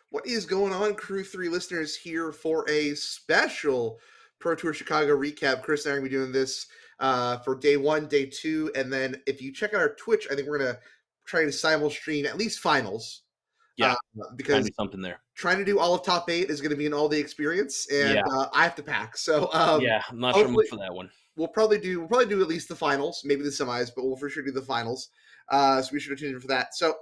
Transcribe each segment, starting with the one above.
What is going on, Crew3 listeners, here for a special Pro Tour Chicago recap. Chris and I are going to be doing this for day 1, day 2, and then if you check out our Twitch, I think we're going to try to simul stream at least finals. Yeah, because do something there. Trying to do all of top 8 is going to be an all-day experience, and I have to pack. So I'm not sure I'm up for that one. We'll probably do at least the finals, maybe the semis, but we'll for sure do the finals. So we should tune in for that. So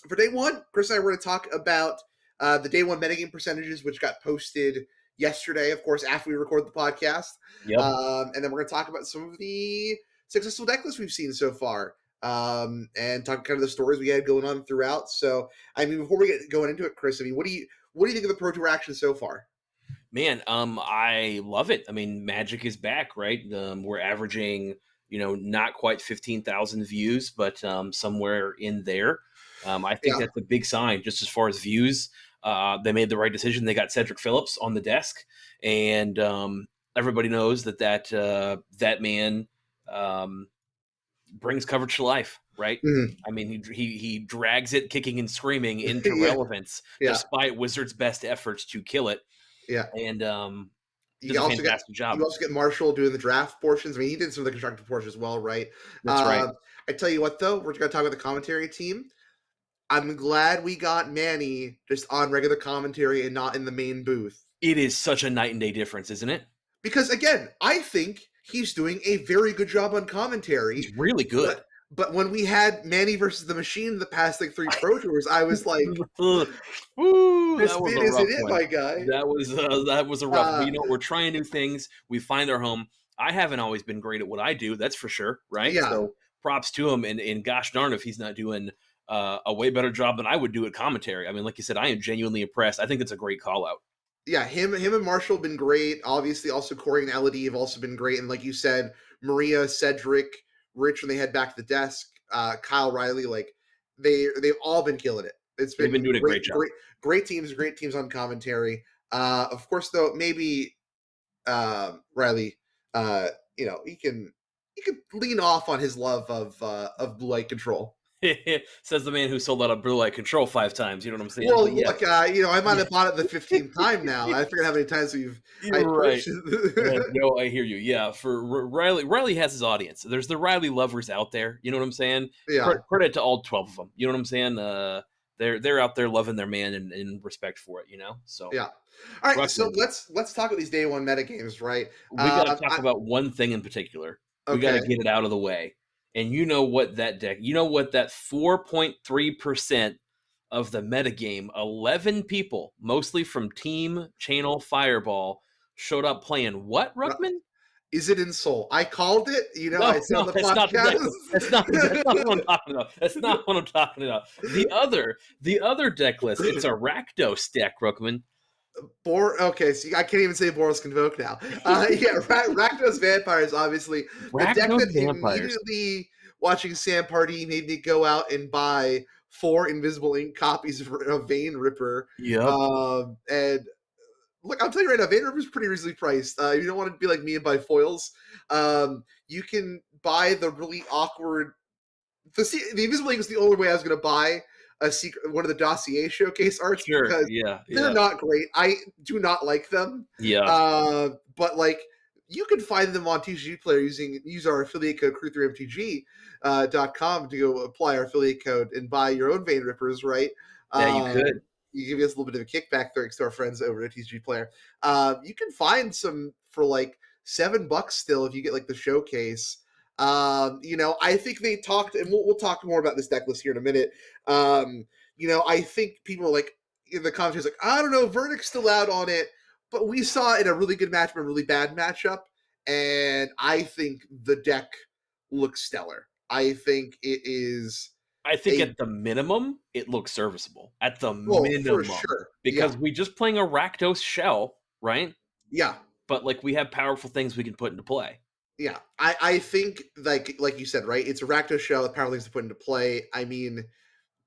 for day 1, Chris and I were going to talk about the day 1 metagame percentages, which got posted yesterday, of course, after we recorded the podcast. Yep. And then we're going to talk about some of the successful deck lists we've seen so far, and talk kind of the stories we had going on throughout. So, I mean, before we get going into it, Chris, I mean, what do you think of the Pro Tour action so far? Man, I love it. I mean, Magic is back, right? We're averaging, not quite 15,000 views, but somewhere in there. I think that's a big sign just as far as views. They made the right decision. They got Cedric Phillips on the desk, and everybody knows that man brings coverage to life, right? Mm-hmm. I mean, he drags it kicking and screaming into relevance despite Wizards' best efforts to kill it. Yeah. And you also job. You also get Marshall doing the draft portions. I mean, he did some of the constructive portions as well, right? That's right. I tell you what, though, we're going to talk about the commentary team. I'm glad we got Manny just on regular commentary and not in the main booth. It is such a night and day difference, isn't it? Because, again, I think he's doing a very good job on commentary. He's really good. But when we had Manny versus the Machine the past 3 Pro Tours, I was like, "Ooh, this bit isn't it, my guy." That was a rough. We're trying new things. We find our home. I haven't always been great at what I do. That's for sure, right? Yeah. So props to him. And gosh darn if he's not doing a way better job than I would do at commentary. I mean, like you said, I am genuinely impressed. I think it's a great call out. Yeah, him and Marshall have been great. Obviously, also Corey and Elodie have also been great. And like you said, Maria, Cedric, Rich, when they head back to the desk, Kyle Riley, like they've all been killing it. They've been doing a great job. Great teams on commentary. Of course, though, maybe Riley, he can lean off on his love of blue light control. Says the man who sold out a blue light control 5 times. You know what I'm saying? Well, look, I might have bought it the 15th time now. I forget how many times we've. You're right. No, I hear you. Yeah, for Riley has his audience. There's the Riley lovers out there. You know what I'm saying? Yeah. Credit to all 12 of them. You know what I'm saying? They're out there loving their man and respect for it. So yeah. All right, so let's talk about these day 1 meta games, right? We got to talk about one thing in particular. We got to get it out of the way. And you know what that 4.3% of the metagame, 11 people, mostly from Team Channel Fireball, showed up playing what, Ruckman? Is it in Soul? I called it. I said on the podcast. That's not what I'm talking about. That's not what I'm talking about. The other deck list, it's a Rakdos deck, Ruckman. Okay, so I can't even say Boros Convoke now. Rakdos Vampires, obviously. The deck that immediately watching Sam Party made me go out and buy 4 Invisible Ink copies of Vein Ripper. Yeah. And look, I'll tell you right now, Vein Ripper is pretty reasonably priced. If you don't want to be like me and buy foils, you can buy the really awkward. The Invisible Ink was the only way I was going to buy one of the Dossier Showcase arts, because they're not great. I do not like them. Yeah. But like, you can find them on TCG Player use our affiliate code Crew3MTG.com to go apply our affiliate code and buy your own Vein Rippers, right? Yeah, you could. You give us a little bit of a kickback thanks to our friends over at TCG Player. You can find some for like $7 still if you get like the showcase. I think they talked, and we'll talk more about this deck list here in a minute. I think people are like in the commentaries like, I don't know, Verdict's still out on it, but we saw it in a really good matchup, a really bad matchup, and I think the deck looks stellar. I think it is. I think at the minimum, it looks serviceable. At the minimum, for sure, because we just playing a Rakdos shell, right? Yeah, but like we have powerful things we can put into play. Yeah, I think like you said, right? It's a Rakdos shell with powerful things to put into play. I mean,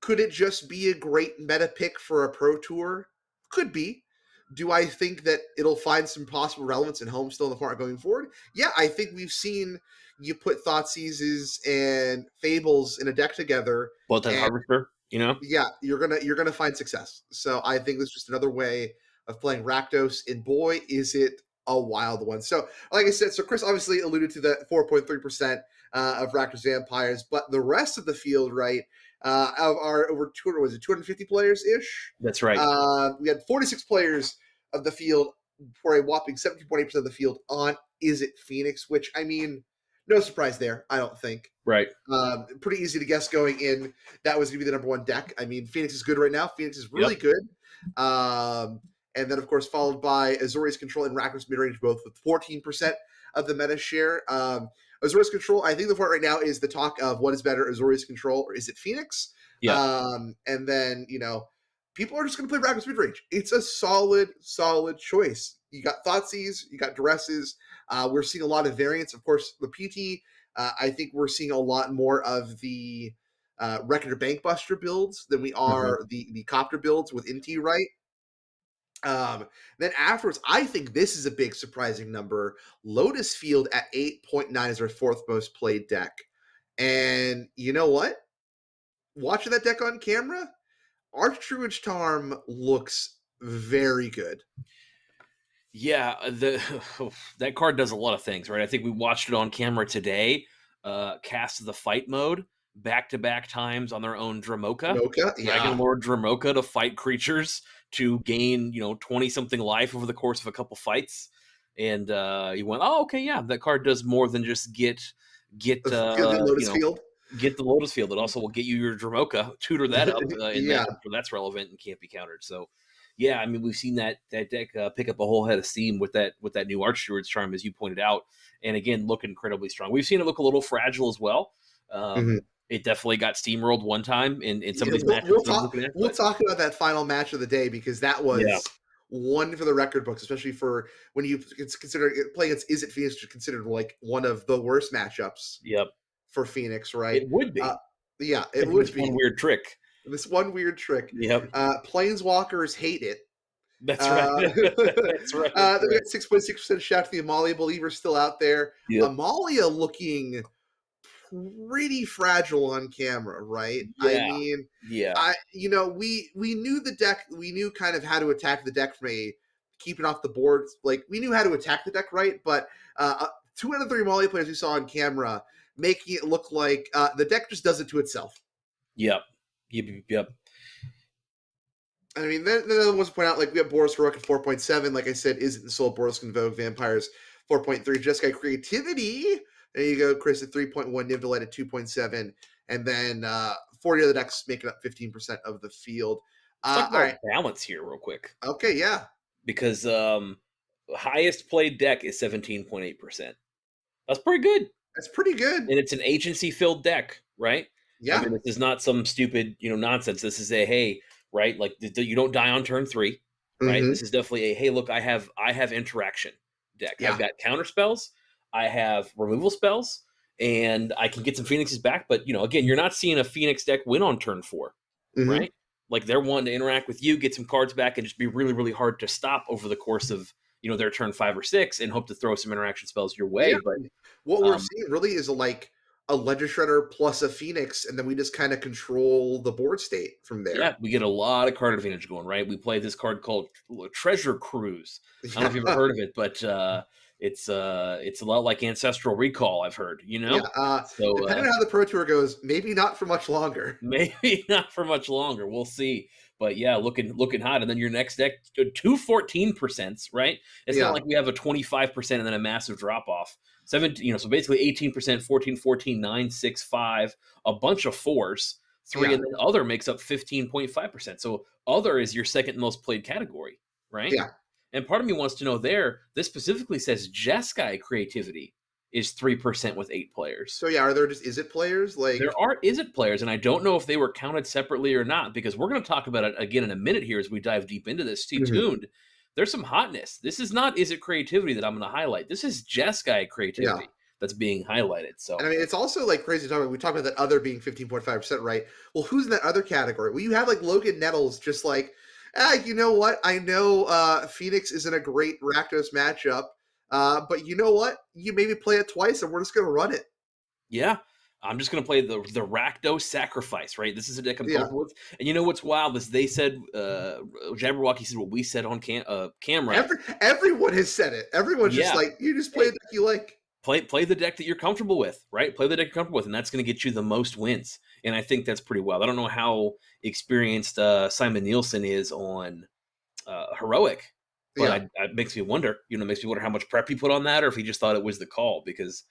could it just be a great meta pick for a Pro Tour? Could be. Do I think that it'll find some possible relevance in home still in the format going forward? Yeah, I think we've seen you put Thoughtseizes and Fables in a deck together. Bloodtide Harvester? Yeah, you're gonna find success. So I think this is just another way of playing Rakdos, and boy, is it a wild one. So, like I said, so Chris obviously alluded to the 4.3% of Rakdos vampires, but the rest of the field, right, of our over 200, was it 250 players ish? That's right. We had 46 players of the field for a whopping 17.8% of the field on Is It Phoenix, which I mean, no surprise there, I don't think. Right. Pretty easy to guess going in. That was going to be the number one deck. I mean, Phoenix is good right now. Phoenix is really good. And then, of course, followed by Azorius Control and Rakdos Midrange, both with 14% of the meta share. Azorius Control, I think the point right now is the talk of what is better, Azorius Control or Is It Phoenix? Yeah. And then, people are just going to play Rakdos Midrange. It's a solid choice. You got Thoughtseize, you got Duresses. We're seeing a lot of variants. Of course, the PT, I think we're seeing a lot more of the Reckoner Bankbuster builds than we are the Copter builds with NT, right? Then afterwards, I think this is a big surprising number. Lotus Field at 8.9 is our fourth most played deck. And you know what? Watching that deck on camera, Archdruid Charm looks very good. Yeah, that card does a lot of things, right? I think we watched it on camera today. Cast the fight mode back-to-back times on their own Dramoka. Dragon Lord Dramoka to fight creatures to gain, 20-something life over the course of a couple fights. And you went, oh, okay, yeah, that card does more than just get the Lotus Field. Get the Lotus Field. It also will get you your Dramoka, tutor that up, and that's relevant and can't be countered. So, yeah, I mean, we've seen that deck pick up a whole head of steam with that new Archdruid's Charm, as you pointed out, and again, look incredibly strong. We've seen it look a little fragile as well. It definitely got steamrolled one time in some of these matches. We'll talk about that final match of the day, because that was one for the record books, especially for when you consider playing against Is It Phoenix, which is considered like one of the worst matchups. Yep. For Phoenix, right? It would be. It would be. One weird trick. This one weird trick. Yep. Planeswalkers hate it. That's right. That's right. They got 6.6% shot to the Amalia Believer still out there. Yep. Amalia looking pretty fragile on camera, right? Yeah. I mean, we knew the deck. We knew kind of how to attack the deck from a keeping off the boards. Like, we knew how to attack the deck, right? But 2 out of 3 Amalia players we saw on camera making it look like the deck just does it to itself. Yep. I mean, then the other ones to point out, like, we have Boros Heroic at 4.7. Like I said, Isn't the Soul, Boros Convoke, Vampires 4.3. Jeskai Creativity, there you go, Chris at 3.1, Niv Delight at 2.7. And then 40 other decks making up 15% of the field. Let's talk about balance here real quick. Okay, yeah. Because highest played deck is 17.8%. That's pretty good. That's pretty good. And it's an agency-filled deck, right? Yeah. I mean, this is not some stupid, nonsense. This is a, hey, right? Like, you don't die on turn 3, right? This is definitely a, hey, look, I have interaction deck. Yeah. I've got counter spells. I have removal spells. And I can get some Phoenixes back. But, again, you're not seeing a Phoenix deck win on turn 4, right? Like, they're wanting to interact with you, get some cards back, and just be really, really hard to stop over the course of, their turn 5 or 6, and hope to throw some interaction spells your way. Yeah. But what we're seeing really is a Ledger Shredder plus a Phoenix, and then we just kind of control the board state from there. Yeah, we get a lot of card advantage going, right? We play this card called Treasure Cruise. I don't know if you've ever heard of it, but it's a lot like Ancestral Recall, I've heard, Yeah, so, depending on how the Pro Tour goes, maybe not for much longer. Maybe not for much longer. We'll see. But yeah, looking hot. And then your next deck, 2 14%, right? It's not like we have a 25% and then a massive drop off. 17, so basically 18%, 14, 9, 6, 5, a bunch of 4s, 3, and then other makes up 15.5%. So other is your second most played category, right? Yeah. And part of me wants to know this specifically says Jeskai Creativity is 3% with 8 players. So yeah, are there just Is It players? There are Is It players, and I don't know if they were counted separately or not, because we're going to talk about it again in a minute here as we dive deep into this. Stay tuned. There's some hotness. This is not Is It Creativity that I'm going to highlight. This is Jeskai Creativity that's being highlighted. So, and I mean, it's also crazy to talk about. We talk about that other being 15.5%, right? Well, who's in that other category? Well, you have Logan Nettles, just you know what? I know Phoenix isn't a great Rakdos matchup. But you know what? You maybe play it twice, and we're just going to run it. Yeah. I'm just going to play the Rakdos Sacrifice, right? This is a deck I'm Yeah. comfortable with. And you know what's wild is they said, Jabberwocky said what we said on camera. Everyone has said it. Everyone's just Yeah. like, you just play Hey, the deck you like. play the deck that you're comfortable with, right? Play the deck you're comfortable with, and that's going to get you the most wins. And I think that's pretty wild. I don't know how experienced Simon Nielsen is on Heroic, but Yeah. it makes me wonder. Makes me wonder how much prep he put on that, or if he just thought it was the call. Because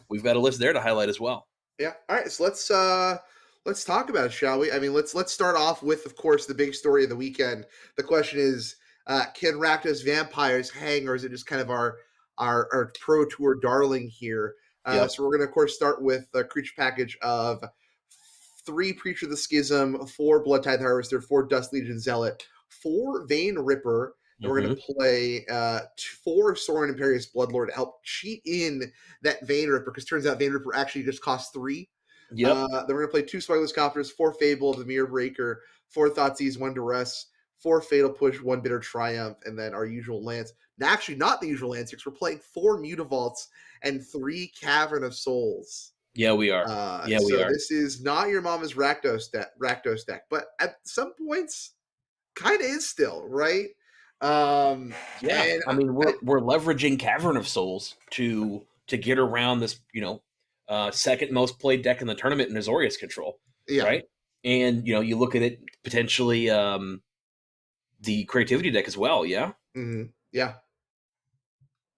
we've got a list there to highlight as well. Yeah. All right. So let's talk about it, shall we? I mean, let's start off with, of course, the big story of the weekend. The question is, can Rakdos Vampires hang, or is it just kind of our pro tour darling here? Yep. So we're going to, of course, start with a creature package of 3 Preacher of the Schism, 4 Blood Tithe Harvester, 4 Dust Legion Zealot, 4 Vein Ripper. And we're going to play 4 Sorin Imperious Bloodlord to help cheat in that Vein Ripper, because turns out Vein Ripper actually just costs 3. Yep. Then we're going to play 2 Smuggler's Copters, 4 Fable, the Mirror Breaker, 4 Thoughtseize, 1 Duress, 4 Fatal Push, 1 Bitter Triumph, and then our usual Lance. Actually, not the usual Lance, because we're playing 4 Mutavaults and 3 Cavern of Souls. Yeah, we are. We are. This is not your mama's Rakdos deck, but at some points, kind of is still, right? Yeah, I mean, we're leveraging Cavern of Souls to get around this, second most played deck in the tournament in Azorius control, right? And you look at it potentially the creativity deck as well, yeah. Mm-hmm. Yeah.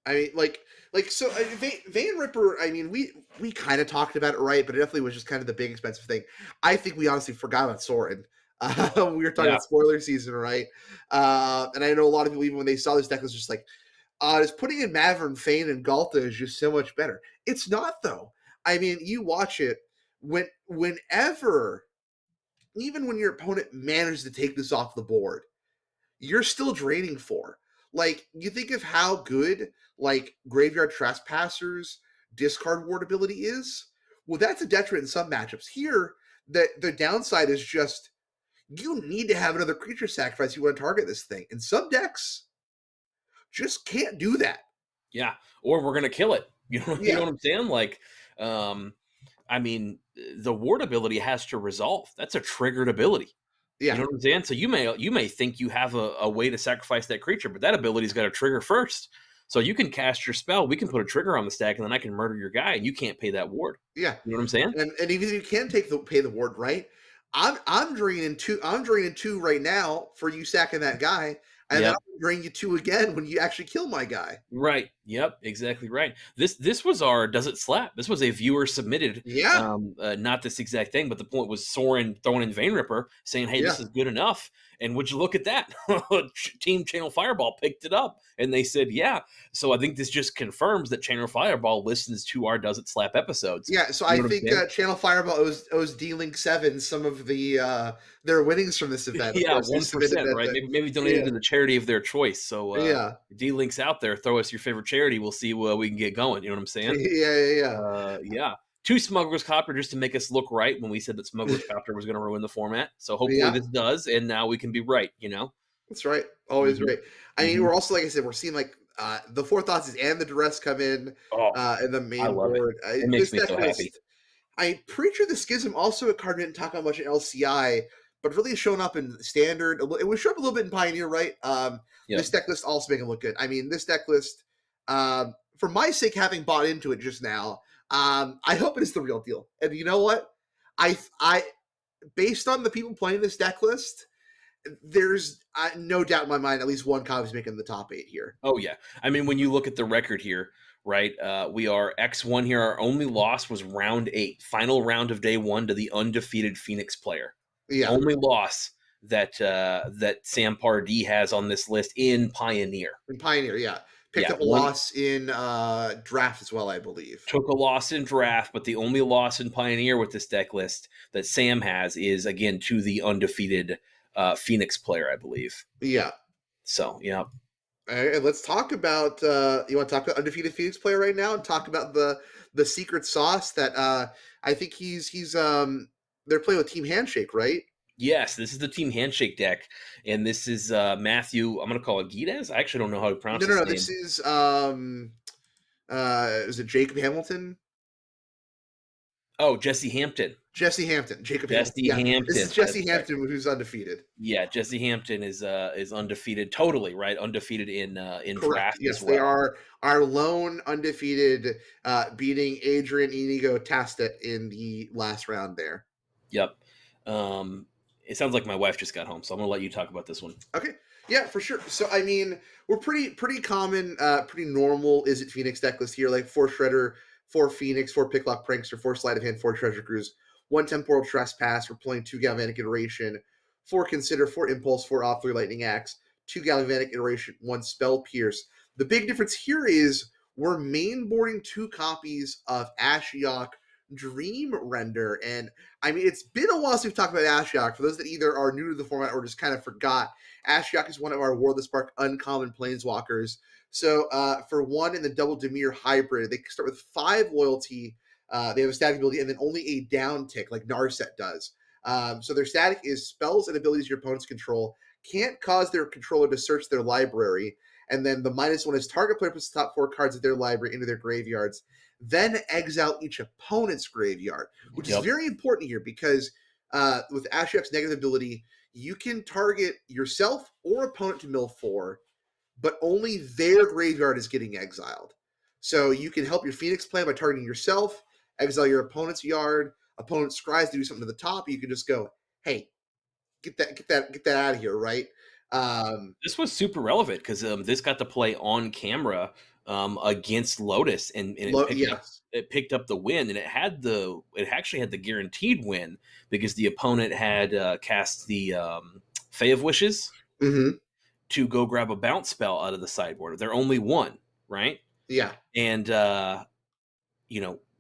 I mean, so Vein Ripper. I mean, we kind of talked about it, right? But it definitely was just kind of the big expensive thing. I think we honestly forgot about Sorin. We were talking about spoiler season, right? And I know a lot of people, even when they saw this deck, was just like, just putting in Mavern, Fane, and Galta is just so much better. It's not, though. I mean, you watch it whenever, even when your opponent manages to take this off the board, you're still draining 4. Like, you think of how good, like, Graveyard Trespassers discard ward ability is. Well, that's a detriment in some matchups. Here, the downside is just, you need to have another creature sacrifice you want to target this thing. And some decks just can't do that. Yeah, or we're going to kill it. You know what I'm saying? Like, I mean, the ward ability has to resolve. That's a triggered ability. Yeah. You know what I'm saying? So you may think you have a way to sacrifice that creature, but that ability's got to trigger first. So you can cast your spell, we can put a trigger on the stack, and then I can murder your guy, and you can't pay that ward. Yeah. You know what I'm saying? And even if you can pay the ward, right? I'm draining 2. I'm draining 2 right now for you sacking that guy, and then I'll drain you 2 again when you actually kill my guy. Right. Yep. Exactly right. This was our Does It Slap? This was a viewer submitted. Yeah. Not this exact thing, but the point was Sorin throwing in Vein Ripper, saying, "Hey, this is good enough." And would you look at that? Team Channel Fireball picked it up, and they said, "Yeah." So I think this just confirms that Channel Fireball listens to our Does It Slap episodes. Yeah. So I think Channel Fireball owes D-Link 7 some of the their winnings from this event. Yeah, 1%, right? Maybe donated to the charity of their choice. So D-Link's out there. Throw us your favorite charity. We'll see where we can get going. You know what I'm saying? Yeah. 2 Smuggler's Copter just to make us look right when we said that Smuggler's Copter was going to ruin the format. So hopefully this does, and now we can be right, That's right. Always right. I mean, we're also, like I said, we're seeing like the 4 Thoughtseize and the Duress come in the main board. It makes me so happy. Preacher of the Schism, also a card we didn't talk about much in LCI, but really shown up in Standard. It was shown up a little bit in Pioneer, right? This deck list also making it look good. I mean, this deck list, for my sake, having bought into it just now, I hope it is the real deal. And you know what? I based on the people playing this deck list, there's no doubt in my mind at least one copy is making the top 8 here. Oh yeah, I mean, when you look at the record here, right? We are X1 here. Our only loss was round 8, final round of day 1 to the undefeated Phoenix player. Yeah, only loss that Sam Pardee has on this list in Pioneer. In Pioneer, yeah. Picked up a loss in draft as well, I believe. Took a loss in draft, but the only loss in Pioneer with this deck list that Sam has is, again, to the undefeated Phoenix player, I believe. Yeah. So, yeah. All right, and let's talk about, you want to talk about undefeated Phoenix player right now and talk about the secret sauce that I think he's they're playing with Team Handshake, right? Yes, this is the Team Handshake deck, and this is Matthew. I'm going to call it Guidez. I actually don't know how to pronounce his name. This is it Jacob Hamilton? Oh, Jesse Hampton. Jesse Hampton, Jacob Hampton. Jesse Yeah, this Hampton. is That's Jesse right. Hampton who's undefeated. Yeah, Jesse Hampton is undefeated, totally right, undefeated in Correct. draft as Yes, they well. are our lone undefeated, beating Adrian Inigo Tastet in the last round there. Yep. Um, it sounds like my wife just got home, so I'm gonna let you talk about this one. Okay. Yeah, for sure. So I mean, we're pretty common, pretty normal. Is it Phoenix deck list here? Like 4 Shredder, 4 Phoenix, 4 Picklock Prankster, 4 Sleight of Hand, 4 Treasure Cruise, 1 Temporal Trespass. We're playing 2 Galvanic Iteration, 4 Consider, 4 Impulse, 4 Off 3 Lightning Axe, 2 Galvanic Iteration, 1 Spell Pierce. The big difference here is we're mainboarding 2 copies of Ashiok Dream Render, and I mean it's been a while since we've talked about Ashiok. For those that either are new to the format or just kind of forgot, Ashiok is one of our Wordless Spark uncommon planeswalkers. So for 1 in the double Demir hybrid, they start with 5 loyalty. They have a static ability and then only a down tick like Narset does. So their static is spells and abilities your opponents control can't cause their controller to search their library. And then the -1 is target player puts the top 4 cards of their library into their graveyards. Then exile each opponent's graveyard, which is Yep. very important here because with Ashiok's negative ability, you can target yourself or opponent to mill 4, but only their graveyard is getting exiled. So you can help your Phoenix plan by targeting yourself, exile your opponent's yard, opponent scries to do something to the top. You can just go, hey, get that out of here, right? This was super relevant because this got to play on camera against Lotus, and Yes. it picked up the win, and it actually had the guaranteed win because the opponent had cast the Fae of Wishes Mm-hmm. to go grab a bounce spell out of the sideboard. They're only one, right? Yeah. And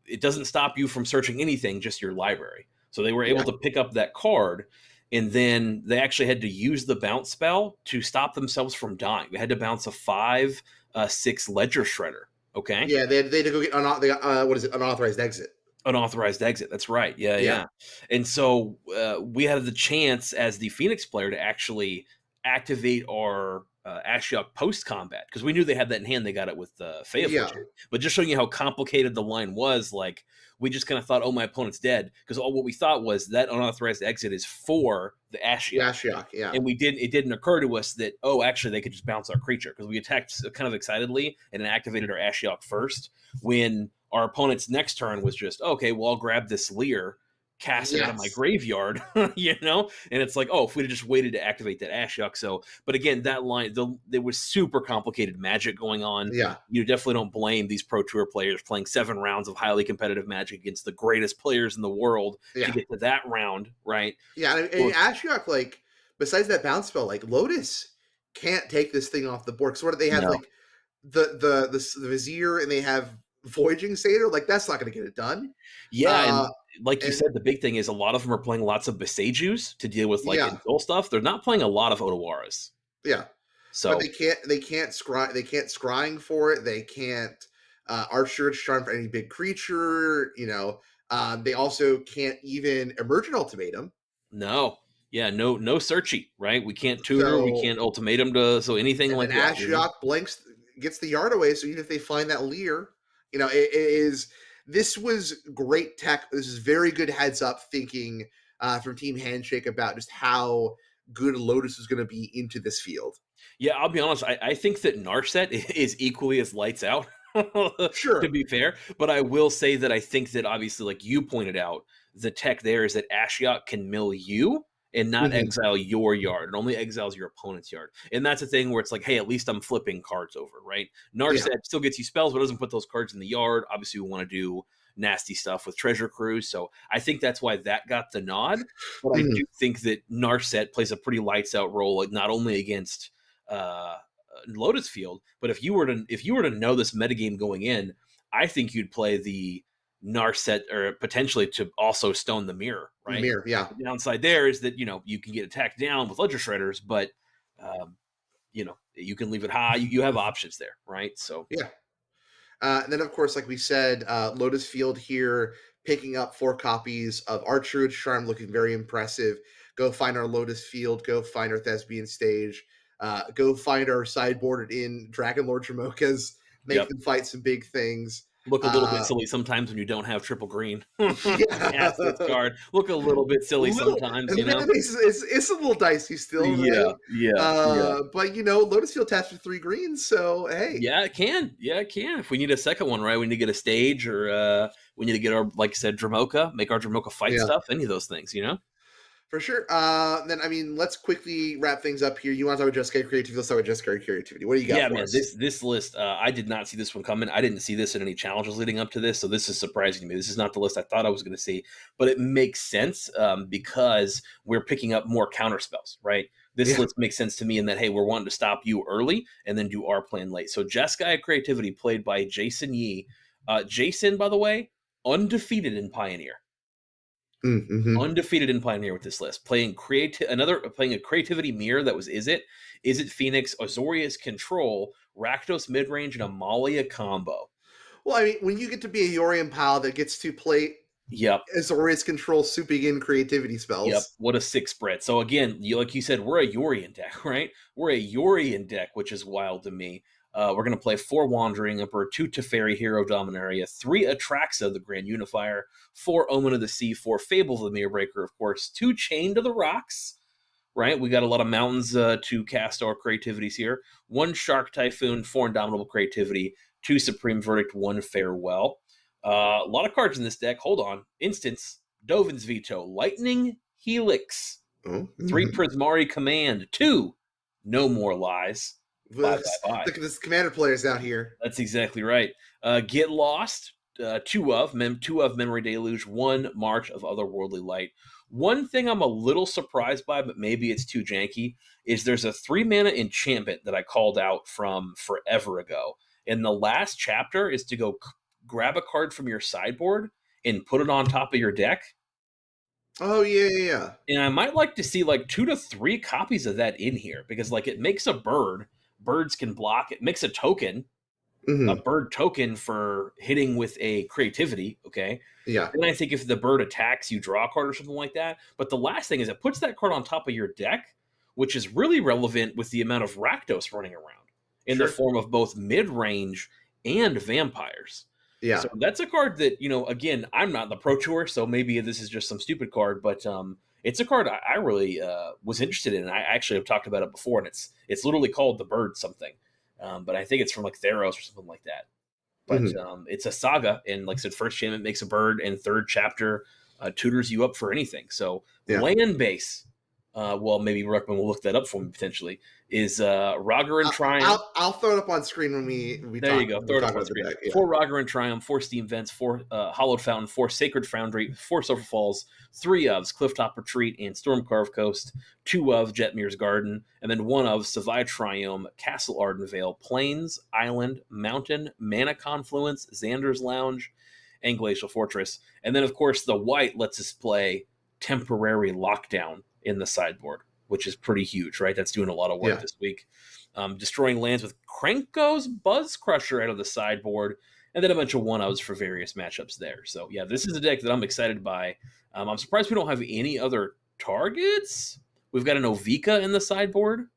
it doesn't stop you from searching anything, just your library. So they were able Yeah. to pick up that card, and then they actually had to use the bounce spell to stop themselves from dying. They had to bounce a 5/6 Ledger Shredder. Okay, Yeah. They had to go get what is it? Unauthorized exit. unauthorized exit. That's right. Yeah, Yeah. yeah. And so we had the chance as the Phoenix player to actually activate our Ashiok post combat because we knew they had that in hand. They got it with Fae of Yeah. Wishes. But just showing you how complicated the line was, like we just kind of thought, oh, my opponent's dead because all what we thought was that unauthorized exit is for the Ashiok. Ashiok. Yeah. And it didn't occur to us that, oh, actually they could just bounce our creature because we attacked kind of excitedly and then activated our Ashiok first when our opponent's next turn was just, okay, well, I'll grab this Leer, cast it out of my Yes. graveyard, and it's like, oh, if we'd have just waited to activate that Ashiok. So, but again, that line, there was super complicated magic going on. Yeah. You definitely don't blame these Pro Tour players playing 7 rounds of highly competitive magic against the greatest players in the world to Yeah. get to that round, right? Yeah. And Ashiok, like, besides that bounce spell, like Lotus can't take this thing off the board. Because what do they have? No. Like the Vizier, and they have Voyaging Satyr. Like that's not going to get it done. Yeah, and like you And said, the big thing is a lot of them are playing lots of Besejus to deal with like yeah, insult stuff. They're not playing a lot of Otawaras. yeah. But So they can't scrying for it. They can't Archer's Charm for any big creature. They also can't even Emergent Ultimatum. no. Yeah, no searchy, right? We can't tutor, we So can't ultimatum to so anything and like then that. Ashiok blanks gets the yard away. So even if they find that Leer, it is. This was great tech. This is very good heads up thinking from Team Handshake about just how good Lotus is going to be into this field. Yeah, I'll be honest. I think that Narset is equally as lights out, to Sure. be fair. But I will say that I think that obviously, like you pointed out, the tech there is that Ashiok can mill you and not Mhm. exile your yard. It only exiles your opponent's yard. And that's a thing where it's like, hey, at least I'm flipping cards over, right? Yeah. Narset still gets you spells, but doesn't put those cards in the yard. Obviously, we want to do nasty stuff with Treasure Cruise. So I think that's why that got the nod. But I Mhm. do think that Narset plays a pretty lights out role, like not only against uh, Lotus Field. But if you were to know this metagame going in, I think you'd play the Narset or potentially to also stone the mirror, right? Mirror. Yeah. The downside there is that you can get attacked down with Ledger Shredders, but you can leave it high. You have options there, right? So Yeah. And then, of course, like we said, Lotus Field here picking up 4 copies of Archer Charm, looking very impressive. Go find our Lotus Field. Go find our Thespian Stage. Go find our sideboarded in Dragon Lord Tremokas. Make yep. them fight some big things. Look a little bit silly sometimes when you don't have triple green. Cast this Yeah. card. Look a little bit silly sometimes, you know? Mana base it's a little dicey still, right? Yeah. But, Lotus Field taps for 3 greens, so, hey. Yeah, it can. Yeah, it can. If we need a second one, right? We need to get a stage or we need to get our, like I said, Dramoka, make our Dramoka fight Yeah. stuff, any of those things, you know? For sure. Then, let's quickly wrap things up here. You want to talk about Jeskai Creativity? Let's talk about Jeskai Creativity. What do you got Yeah, for man. us? This list, I did not see this one coming. I didn't see this in any challenges leading up to this, so this is surprising to me. This is not the list I thought I was going to see, but it makes sense because we're picking up more counter spells, right? This list makes sense to me in that, hey, we're wanting to stop you early and then do our plan late. So Jeskai Creativity, played by Jason Yee. Jason, by the way, undefeated in Pioneer. Mm-hmm. Undefeated in Pioneer with this list, playing a creativity mirror that was Is It Phoenix, Azorius Control, Rakdos midrange, and Amalia combo. Well, when you get to be a Yorion pal that gets to play Azorius Control souping in creativity spells. Yep, what a 6 spread. So again, like you said, we're a Yorion deck, right? We're a Yorion deck, which is wild to me. We're going to play 4 Wandering Emperor, 2 Teferi Hero Dominaria, 3 Atraxa, the Grand Unifier, 4 Omen of the Sea, 4 Fable of the Mirror Breaker, of course, 2 Chain to the Rocks, right? We got a lot of mountains to cast our creativities here. 1 Shark Typhoon, 4 Indomitable Creativity, 2 Supreme Verdict, 1 Farewell. A lot of cards in this deck. Hold on. Instance, Dovin's Veto, Lightning Helix, 3 Prismari Command, 2 No More Lies. Bye. Look at this commander players out here. That's exactly right. Get Lost, 2 of Memory Deluge, 1 March of Otherworldly Light. One thing I'm a little surprised by, but maybe it's too janky, is there's a 3 mana enchantment that I called out from forever ago. And the last chapter is to go grab a card from your sideboard and put it on top of your deck. Oh, yeah. And I might like to see 2 to 3 copies of that in here, because it makes a bird. Birds can block. It makes a token, a bird token for hitting with a creativity, okay? Yeah. And I think if the bird attacks, you draw a card or something like that. But the last thing is it puts that card on top of your deck, which is really relevant with the amount of Rakdos running around in the form of both mid-range and vampires. Yeah. So that's a card that, again, I'm not in the Pro Tour, so maybe this is just some stupid card, but it's a card I really was interested in. I actually have talked about it before, and it's literally called the Bird something. But I think it's from Theros or something like that. But it's a saga, and like I said, first enchantment makes a bird, and third chapter tutors you up for anything. So land base, well, maybe Ruckman will look that up for me potentially, is Roger and Triumph. I'll throw it up on screen when we there talk, you go. Throw it up on screen. 4 Roger and Triumph, 4 Steam Vents, 4 Hollowed Fountain, 4 Sacred Foundry, 4 Sulphur Falls, 3 ofs Clifftop Retreat and Stormcarved Coast, 2 of Jetmir's Garden, and then 1 of Savai Triome, Castle Ardenvale, Plains, Island, Mountain, Mana Confluence, Xander's Lounge, and Glacial Fortress. And then, of course, the white lets us play Temporary Lockdown in the sideboard, which is pretty huge, right? That's doing a lot of work this week. Destroying lands with Krenko's Buzz Crusher out of the sideboard, and then a bunch of 1-ofs for various matchups there. So, yeah, this is a deck that I'm excited by. I'm surprised we don't have any other targets. We've got an Ovika in the sideboard.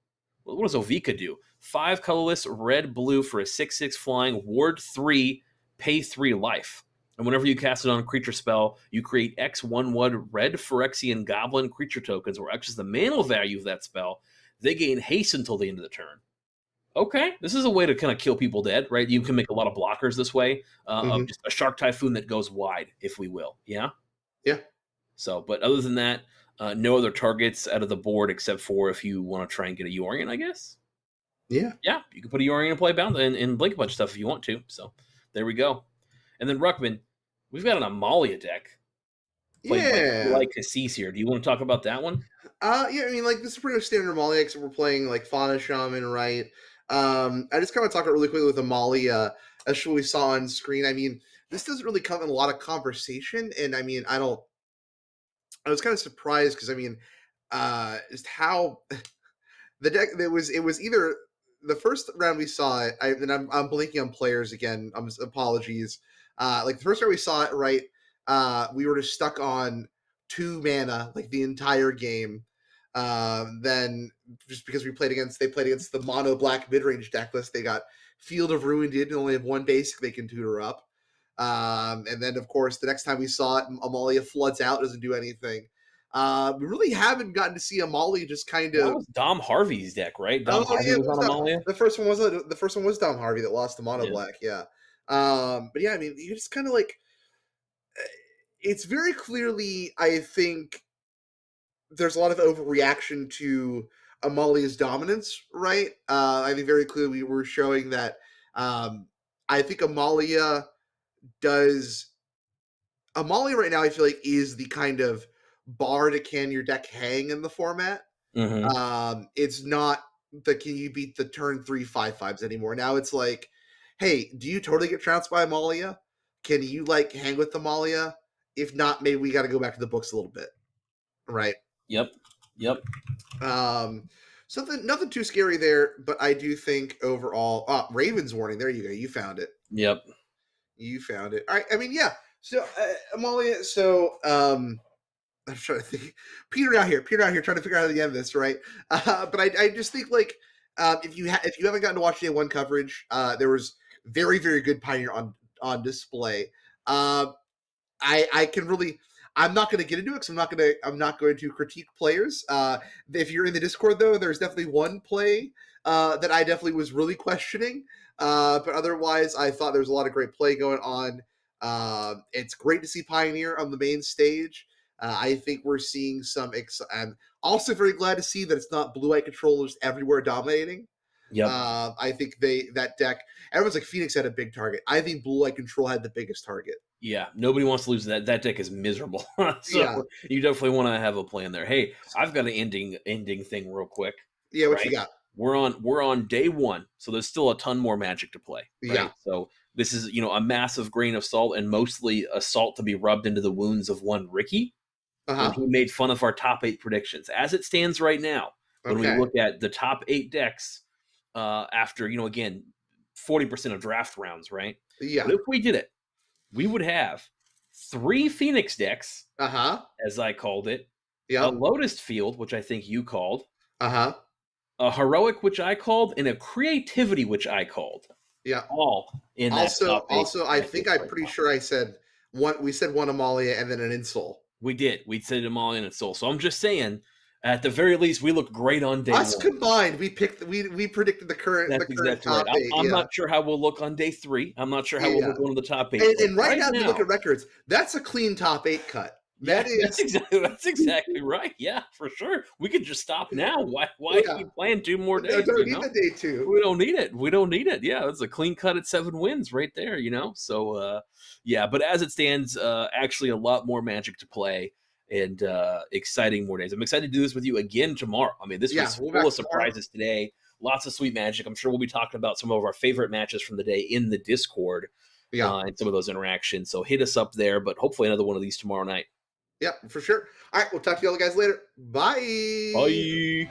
Well, what does Ovika do? 5 colorless, red, blue for a 6/6 flying, ward 3, pay 3 life. And whenever you cast it on a creature spell, you create X 1/1 red Phyrexian Goblin creature tokens, where X is the mana value of that spell. They gain haste until the end of the turn. Okay, this is a way to kind of kill people dead, right? You can make a lot of blockers this way, of just a Shark Typhoon that goes wide, if we will. Yeah? Yeah. So, but other than that, no other targets out of the board except for if you want to try and get a Yorion, I guess. Yeah. Yeah, you can put a Yorion and play Bound and blink a bunch of stuff if you want to. So, there we go. And then Ruckman, we've got an Amalia deck. Like Cassis here. Do you want to talk about that one? This is pretty much standard Amalia, except we're playing Fauna Shaman, right? I just kind of talk really quickly with Amalia, as we saw on screen. This doesn't really come in a lot of conversation, and I was kind of surprised because just how the deck it was either the first round we saw it, and I'm blanking on players again. Apologies. The first round we saw it, right? We were just stuck on 2 mana the entire game. Then just because they played against the mono black mid range deck list, they got Field of Ruin did and only have 1 basic they can tutor up. And then, of course, the next time we saw it, Amalia floods out, doesn't do anything. We really haven't gotten to see Amalia just kind That of. was Dom Harvey's deck, right? Dom Oh Harvey yeah, was on Amalia. the first one was Dom Harvey that lost to Mono Yeah. Black. Yeah. But yeah, I mean, you just kind of like. It's very clearly, I think, there's a lot of overreaction to Amalia's dominance, right? I think very clearly we're showing that. I think does Amalia right now, I feel like, is the kind of bar to can your deck hang in the format. Mm-hmm. It's not the can you beat the turn 3/5/5s anymore. Now it's like, hey, do you totally get trounced by Amalia? Can you like hang with Amalia? If not, maybe we got to go back to the books a little bit, right? Yep. Nothing too scary there, but I do think overall, Raven's Warning. There you go. You found it. Yep. You found it. All right. I mean, yeah. So Amalia. So I'm trying to think. Peter out here trying to figure out how to end this, right? But I just think like if you haven't gotten to watch day one coverage, there was very very good Pioneer on display. I can really. I'm not going to get into it because I'm not going to critique players. If you're in the Discord though, there's definitely one play that I definitely was really questioning. But otherwise, I thought there was a lot of great play going on. It's great to see Pioneer on the main stage. I think we're seeing some. I'm also very glad to see that it's not blue-white controllers everywhere dominating. Yep. I think that deck. Everyone's like Phoenix had a big target. I think blue-white control had the biggest target. Yeah, nobody wants to lose that. That deck is miserable. So you definitely want to have a plan there. Hey, I've got an ending thing real quick. Yeah, what you got? We're on day one, so there's still a ton more Magic to play. Right? Yeah. So this is a massive grain of salt, and mostly a salt to be rubbed into the wounds of one Ricky. When he made fun of our top 8 predictions. As it stands right now, when we look at the top 8 decks, after again 40% of draft rounds, right? Yeah. But if we did it, we would have 3 Phoenix decks, as I called it, a Lotus Field, which I think you called, a Heroic, which I called, and a Creativity, which I called. Yeah. All in that top 8. Also, I think I'm pretty sure I said one. We said one Amalia and then an Insole. We did. We said Amalia and Insole. So I'm just saying, at the very least, we look great on day one. Us combined, we predicted the current. That's exactly right. I'm not sure how we'll look on day 3. I'm not sure how we'll look on the top 8. And right now, if you look at records, that's a clean top 8 cut. That's exactly right. Yeah, for sure. We could just stop now. Why keep playing 2 more days? Don't need the day 2. We don't need it. Yeah, it's a clean cut at 7 wins right there. So yeah. But as it stands, actually a lot more Magic to play and exciting more days. I'm excited to do this with you again tomorrow. I mean, this was full of surprises today. Lots of sweet Magic. I'm sure we'll be talking about some of our favorite matches from the day in the Discord. And some of those interactions. So hit us up there. But hopefully another one of these tomorrow night. Yeah, for sure. All right, we'll talk to you all guys later. Bye. Bye.